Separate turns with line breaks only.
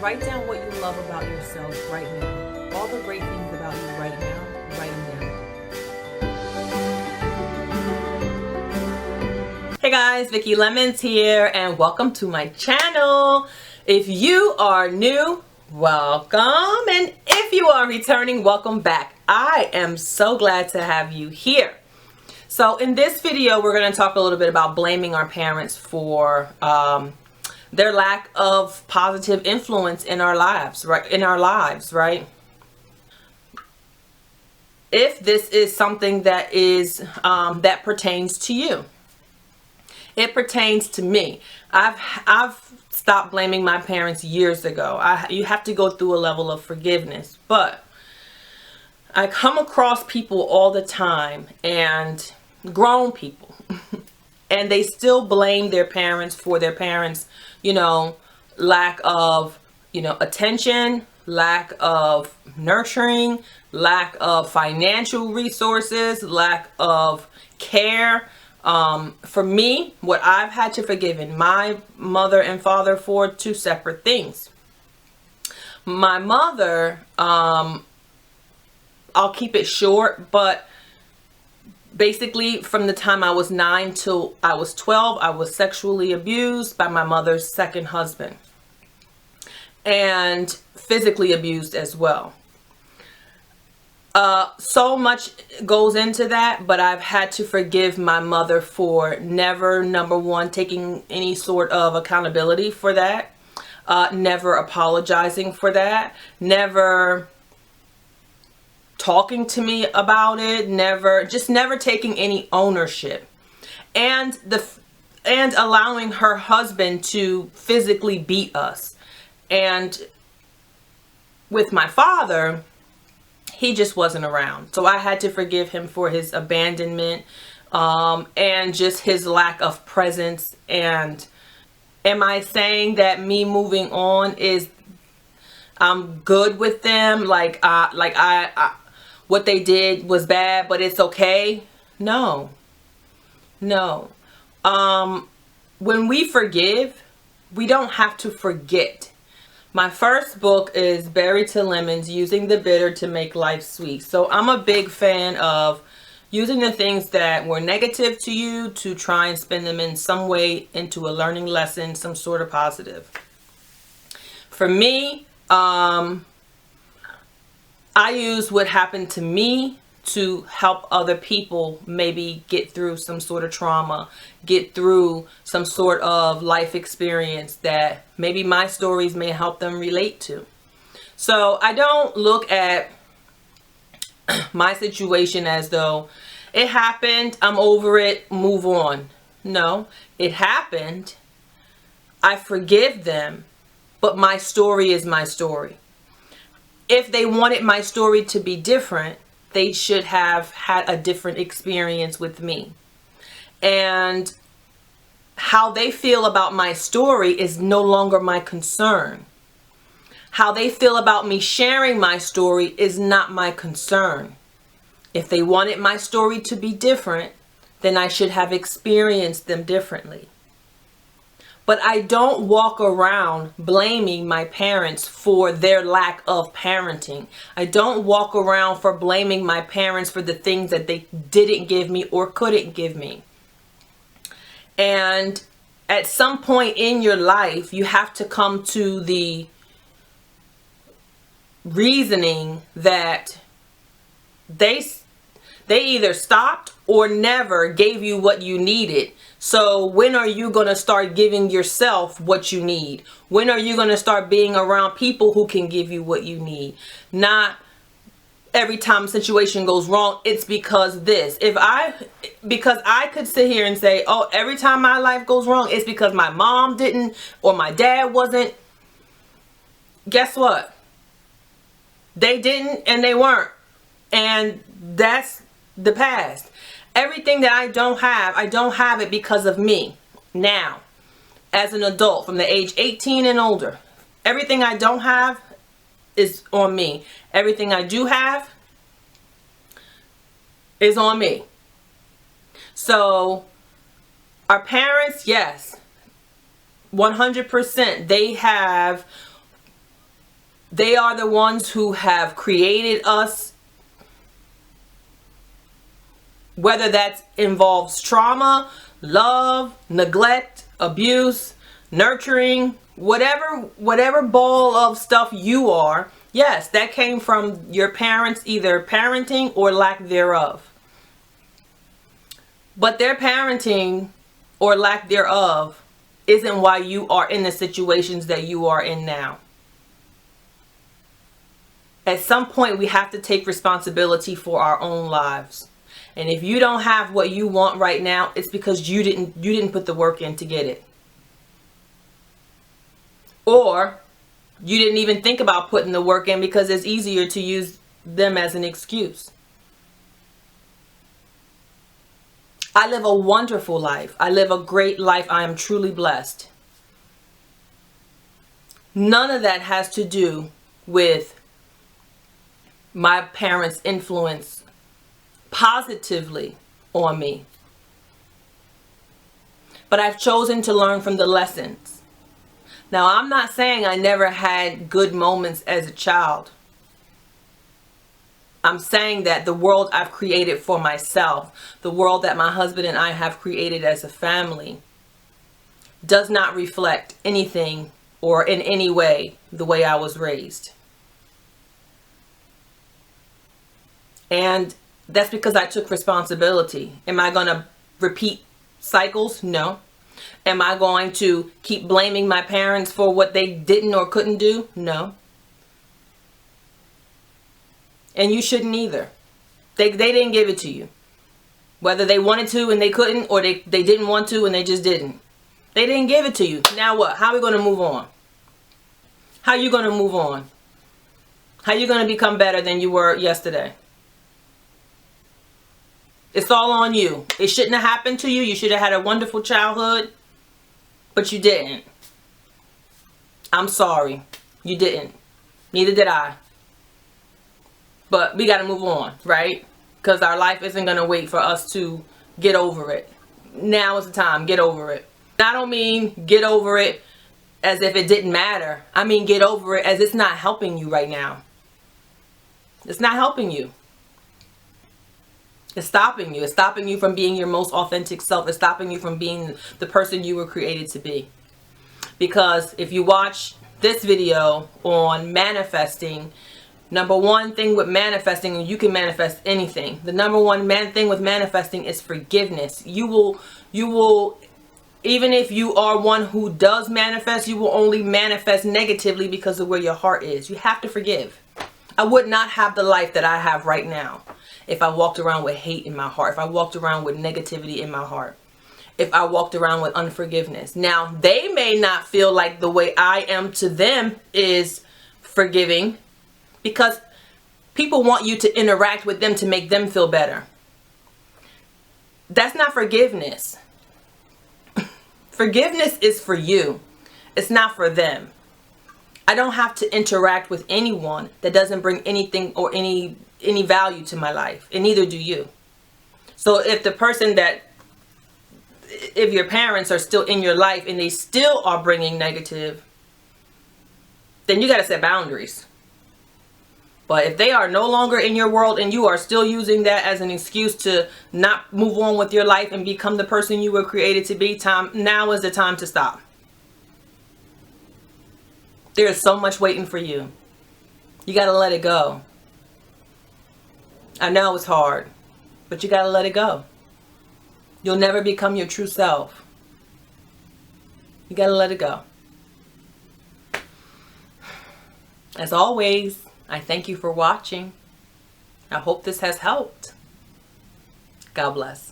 Write down what you love about yourself right now. All the great things about you right now, write them down. Hey guys, Vicky Lemons here and welcome to my channel. If you are new, welcome, and if you are returning, welcome back. I am so glad to have you here. So in this video, we're going to talk a little bit about blaming our parents for their lack of positive influence in our lives, right? If this is something that is that pertains to you, it pertains to me. I've stopped blaming my parents years ago. You have to go through a level of forgiveness, but I come across people all the time, and grown people, and they still blame their parents for their parents, lack of, attention, lack of nurturing, lack of financial resources, lack of care. For me, what I've had to forgive my mother and father for, two separate things. My mother, I'll keep it short, but basically from the time I was 9 till I was 12, I was sexually abused by my mother's second husband, and physically abused as well. So much goes into that, but I've had to forgive my mother for never, number one, taking any sort of accountability for that, never apologizing for that, never talking to me about it, never taking any ownership, and allowing her husband to physically beat us. And with my father, he just wasn't around, so I had to forgive him for his abandonment, and just his lack of presence. And am I saying that me moving on is I'm good with them, what they did was bad, but it's okay? No. When we forgive, we don't have to forget. My first book is Berry to Lemons, Using the Bitter to Make Life Sweet. So I'm a big fan of using the things that were negative to you to try and spin them in some way into a learning lesson, some sort of positive. For me, I use what happened to me to help other people maybe get through some sort of trauma, get through some sort of life experience that maybe my stories may help them relate to. So I don't look at my situation as though it happened, I'm over it, move on. No, it happened. I forgive them, but my story is my story. If they wanted my story to be different, they should have had a different experience with me. And how they feel about my story is no longer my concern. How they feel about me sharing my story is not my concern. If they wanted my story to be different, then I should have experienced them differently. But I don't walk around blaming my parents for their lack of parenting. I don't walk around for blaming my parents for the things that they didn't give me or couldn't give me. And at some point in your life, you have to come to the reasoning that they either stopped or never gave you what you needed. So when are you going to start giving yourself what you need? When are you going to start being around people who can give you what you need? Not every time a situation goes wrong, it's because this. Because I could sit here and say, oh, every time my life goes wrong, it's because my mom didn't or my dad wasn't. Guess what? They didn't and they weren't. And that's the past. Everything that I don't have it because of me. Now, as an adult, from the age 18 and older, everything I don't have is on me. Everything I do have is on me. So, our parents, yes, 100%, they have They are the ones who have created us, whether that involves trauma, love, neglect, abuse, nurturing, whatever ball of stuff you are. Yes, that came from your parents, either parenting or lack thereof. But their parenting or lack thereof isn't why you are in the situations that you are in now. At some point, we have to take responsibility for our own lives. And if you don't have what you want right now, it's because you didn't put the work in to get it. Or you didn't even think about putting the work in because it's easier to use them as an excuse. I live a wonderful life. I live a great life. I am truly blessed. None of that has to do with my parents' influence positively on me. But I've chosen to learn from the lessons. Now, I'm not saying I never had good moments as a child. I'm saying that the world I've created for myself, the world that my husband and I have created as a family, does not reflect anything or in any way the way I was raised. And that's because I took responsibility. Am I going to repeat cycles? No. Am I going to keep blaming my parents for what they didn't or couldn't do? No. And you shouldn't either. They didn't give it to you. Whether they wanted to and they couldn't, or they didn't want to and they just didn't. They didn't give it to you. Now what? How are we going to move on? How are you going to move on? How are you going to become better than you were yesterday? It's all on you. It shouldn't have happened to you. You should have had a wonderful childhood, but you didn't. I'm sorry. You didn't. Neither did I. But we got to move on, right? Because our life isn't going to wait for us to get over it. Now is the time. Get over it. I don't mean get over it as if it didn't matter. I mean get over it as it's not helping you right now. It's not helping you. It's stopping you. It's stopping you from being your most authentic self. It's stopping you from being the person you were created to be. Because if you watch this video on manifesting, number one thing with manifesting, and you can manifest anything. The number one thing with manifesting is forgiveness. You will, even if you are one who does manifest, you will only manifest negatively because of where your heart is. You have to forgive. I would not have the life that I have right now if I walked around with hate in my heart, if I walked around with negativity in my heart, if I walked around with unforgiveness. Now, they may not feel like the way I am to them is forgiving, because people want you to interact with them to make them feel better. That's not forgiveness. Forgiveness is for you. It's not for them. I don't have to interact with anyone that doesn't bring anything or any value to my life, and neither do you. So if if your parents are still in your life and they still are bringing negative, then you got to set boundaries. But if they are no longer in your world and you are still using that as an excuse to not move on with your life and become the person you were created to be, now is the time to stop. There is so much waiting for you. You got to let it go. I know it's hard, but you got to let it go. You'll never become your true self. You got to let it go. As always, I thank you for watching. I hope this has helped. God bless.